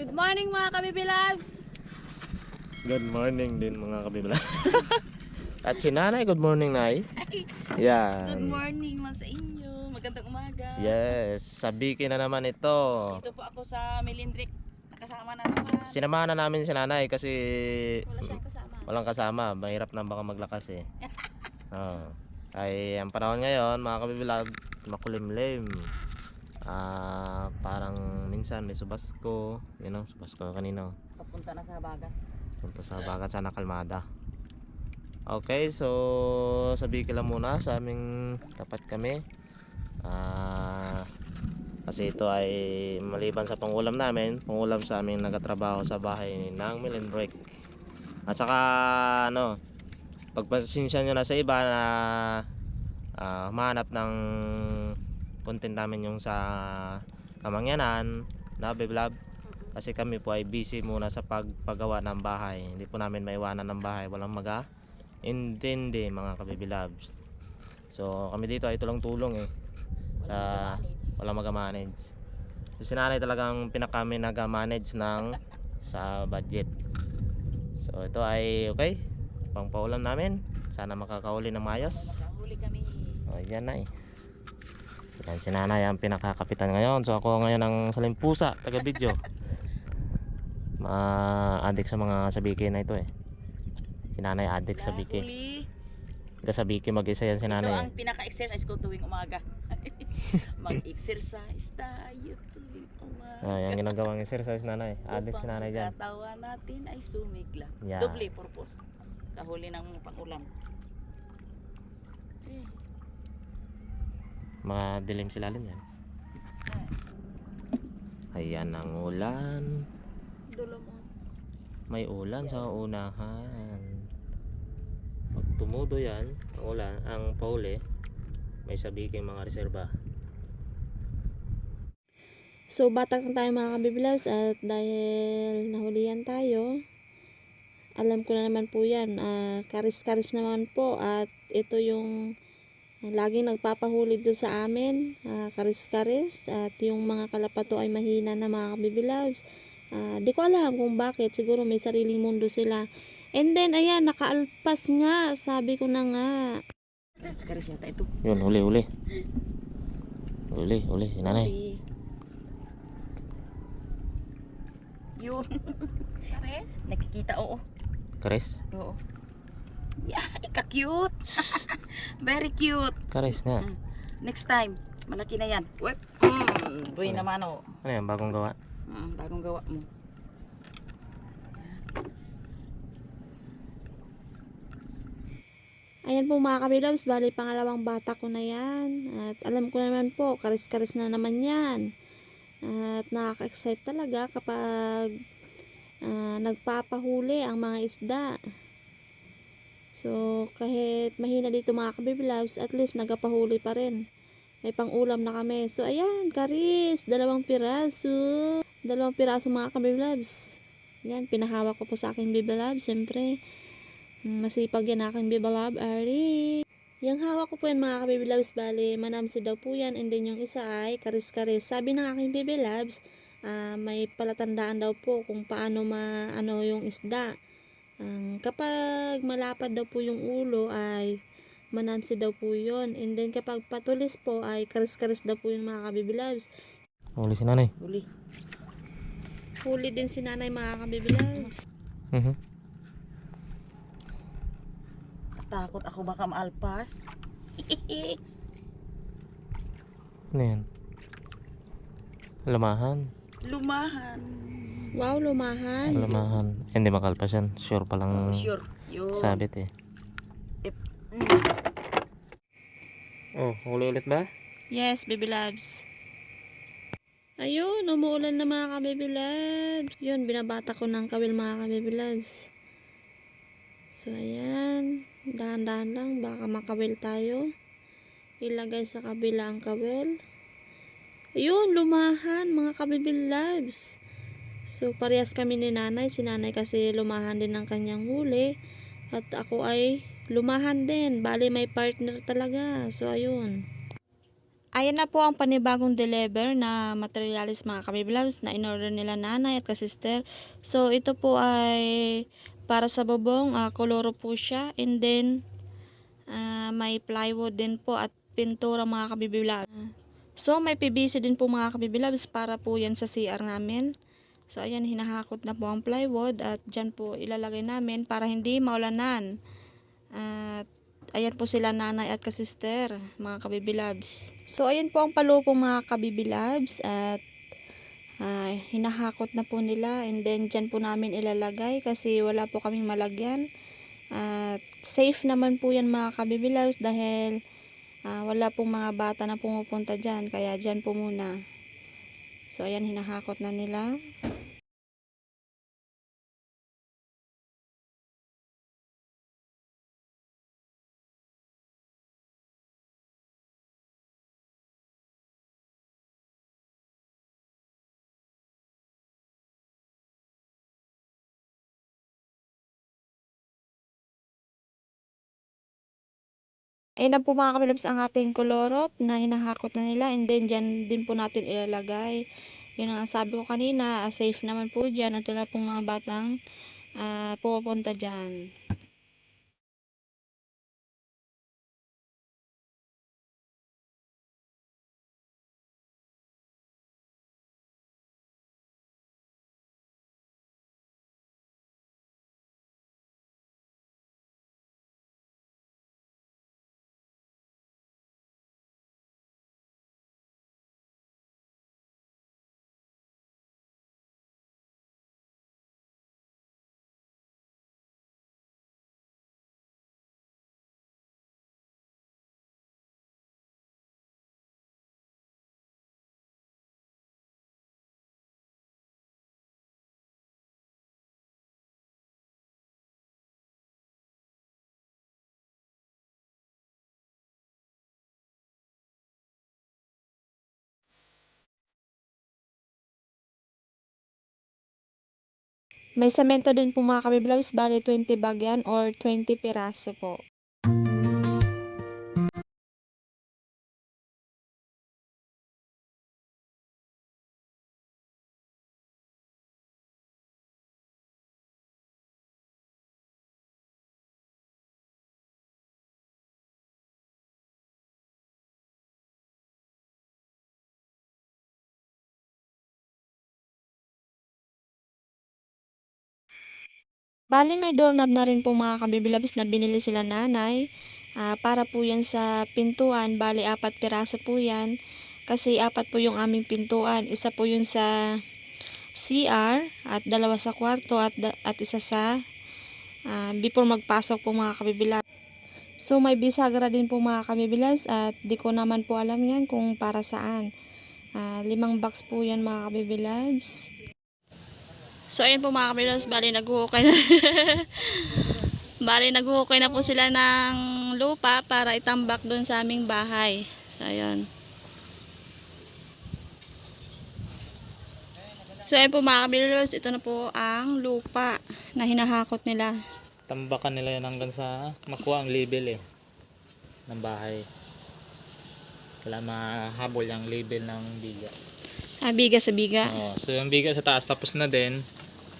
Good morning mga kabibi loves. Good morning din mga kabibla. At si Nanay, good morning Nay. Yan. Good morning mga sa inyo. Magandang umaga. Yes, sabikin na naman ito. Dito po ako sa Melindric. Nakasama na naman. Sinamahan na namin si Nanay kasi Wala siyang kasama. walang kasama. Mahirap na baka maglakas eh. Oh. Ay ang panahon ngayon mga kabibla, makulimlim. Parang minsan may subasko, subasko kanino. Papunta na sa Habagat. Punta sa Habagat, sana kalmada. Okay, so sabi ko lang muna sa aming tapat kami. Kasi ito ay maliban sa pangulam namin, pangulam sa aming nagatrabaho sa bahay ng Melindric. At saka pagpasensya nyo na sa iba na humanap ng content namin yung sa Kamangyanan na Biblab, kasi kami po ay busy muna sa pagpagawa ng bahay. Hindi po namin maiwanan ng bahay, walang intindi mga kabibilabs. So kami dito ay tulong-tulong sa walang mag-manage. So si Nanay talagang pinakami nag-manage ng sa budget. So ito ay okay, pangpaulam namin, sana makakahuli ng mayos. Makahuli kami. Yan na Yan, si Nanay ang pinakakapitan ngayon. So ako ngayon ang salimpusa, taga video. Ma-addict sa mga sabiki na ito Si Nanay addict sa biki. Sa biki mag-isa yan si Nanay. Ito ang pinaka-exercise ko tuwing umaga. Mag-exercise tayo tuwing umaga. Yan ginagawang exercise Nanay. Addict si Nanay dyan. Katawan natin ay sumigla. Yeah. Doble purpose. Kahuli ng pangulam. Madilim si lalim yan. Ayan ang ulan. Dulo mo. May ulan sa unahan. Pag tumudo yan ang ulan, ang pauli, may sabiking mga reserba. So batang tayo mga kabibilaws, at dahil nahulihan tayo, alam ko na naman po yan, karis-karis naman po, at ito yung laging nagpapahuli dito sa amin, karis-karis, at yung mga kalapato ay mahina na mga kabibilaws. Di ko alam kung bakit, siguro may sariling mundo sila. And then ayan, nakaalpas nga, sabi ko na nga. Karis yata ito. Yun, huli si Nanay. Yun. Karis? Nakikita, oo. Kares? Oo. Yeah, ika-cute. Very cute. Kares nga. Next time, malaki na yan. Wep. Buhay naman o. Ano yan, bagong gawa? Bagong gawa mo. Ayan po mga kabilaws, bali pangalawang bata ko na yan. At alam ko naman po, karis-karis na naman yan. At nakaka-excite talaga kapag nagpapahuli ang mga isda. So kahit mahina dito mga kabilaws, at least nagpapahuli pa rin. May pang-ulam na kami. So ayan, karis, 2 piraso. 2 piraso mga kabilaws. Yan, pinahawak ko po sa aking bibilab. Siyempre, masipag yan aking bibilab, Ari. Yung hawak ko po yan mga kabibilabs, bali manamsi daw po yan, and then yung isa ay karis-karis. Sabi ng aking bibilabs, may palatandaan daw po kung paano yung isda. Kapag malapad daw po yung ulo ay manamsi daw po yun, and then kapag patulis po ay karis-karis daw po yung mga kabibilabs. Huli si Nanay. Huli din si Nanay mga kabibilabs. Takot ako baka maalpas. Ano yan? Lumahan. Lumahan. Wow, lumahan. Lumahan. Hindi makalpas yan. Sure palang Sure. Yun. sabit Oh, huli ulit ba? Yes, baby loves. Ayun, umuulan na mga ka-baby loves. Yun, binabata ko ng kawil mga ka-baby loves. So, ayan. Dahan-dahan lang, baka makawil tayo. Ilagay sa kabila ang kawil. Ayun, lumahan mga ka-baby loves. So, parehas kami ni Nanay. Si Nanay kasi lumahan din ng kanyang huli. At ako ay lumahan din. Bali, may partner talaga. So, ayun. Ayan na po ang panibagong deliver na materialis mga kabiblows na in-order nila nanay at kasister. So ito po ay para sa bubong, koloro po siya. And then may plywood din po at pintura mga kabiblows. So may PVC din po mga kabiblows para po yan sa CR namin. So ayan, hinahakot na po ang plywood at dyan po ilalagay namin para hindi maulanan. At ayan po sila nanay at kasister, mga kabibilabs. So ayan po ang palupo mga kabibilabs at hinahakot na po nila and then dyan po namin ilalagay kasi wala po kaming malagyan. At safe naman po yan mga kabibilabs dahil wala pong mga bata na pumupunta dyan kaya dyan po muna. So ayan, hinahakot na nila. Ayun na po mga kabilabs ang ating kolorot na hinahakot na nila and then dyan din po natin ilalagay. Yun ang sabi ko kanina, safe naman po dyan at wala pong mga batang pupunta dyan. May semento din po mga kabiblabs, bali 20 bag yan or 20 piraso po. Bali may doorknob na rin po mga kabibilabs na binili sila nanay. Para po yan sa pintuan, bali 4 piraso po yan. Kasi 4 po yung aming pintuan. Isa po yun sa CR at 2 sa kwarto at isa sa before magpasok po mga kabibilabs. So may bisagra din po mga kabibilabs at di ko naman po alam yan kung para saan. 5 box po yan mga kabibilabs. So ayun po mga kabilos, bali naghuhukay na bali naghuhukay na po sila ng lupa para itambak doon sa aming bahay. So ayun. So ayun po mga kabilos, ito na po ang lupa na hinahakot nila. Tambakan nila yan hanggang sa makuha ang label ng bahay. Kailangan mahabol yung label ng biga. Biga sa biga. So yung biga sa taas tapos na din.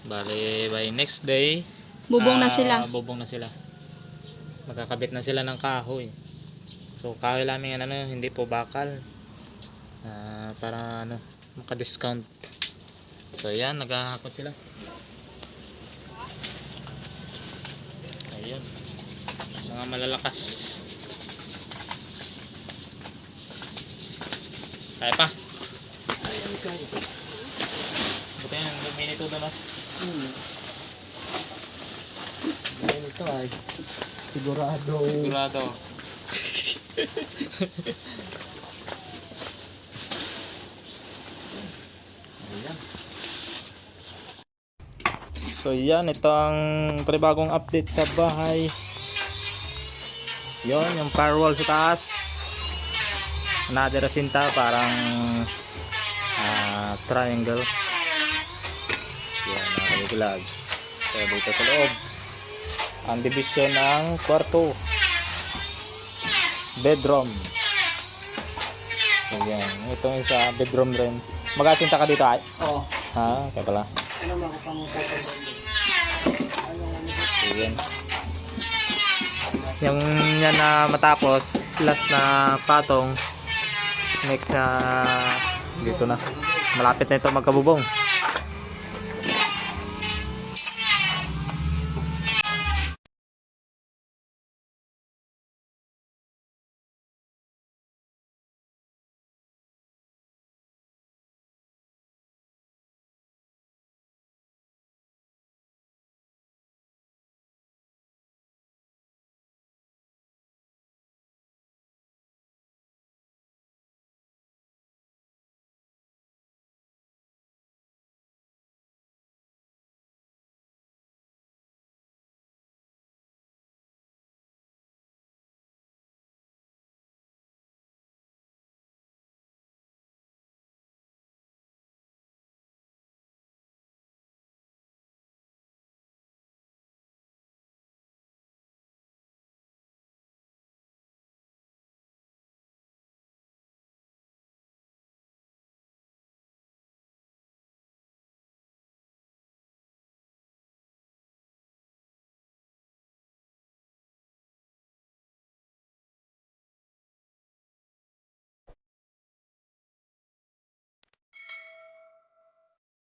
Bale by next day Bubong na sila. Bubong na sila. Magkakabit na sila ng kahoy. So kahoy lamang yan hindi po bakal. Para maka-discount. So yan, naghahakot sila. Ayun. Mga malalakas. Kaya pa. Buti yan, minute doon Ito ay sigurado. So yan, ito ang panibagong update sa bahay. Yon, yung firewall sa taas. Another sinta, parang triangle. Yan, nakakagulag. So dito sa loob, ang division ng kwarto, bedroom. Ayan. Itong isa bedroom rin. Mag-asinta ka dito ay? Oo. Ha? Kaya pala. Ano mga pamutay ko? Ayan. Yung yan na matapos, last na patong. Next na dito na. Malapit na ito magkabubong.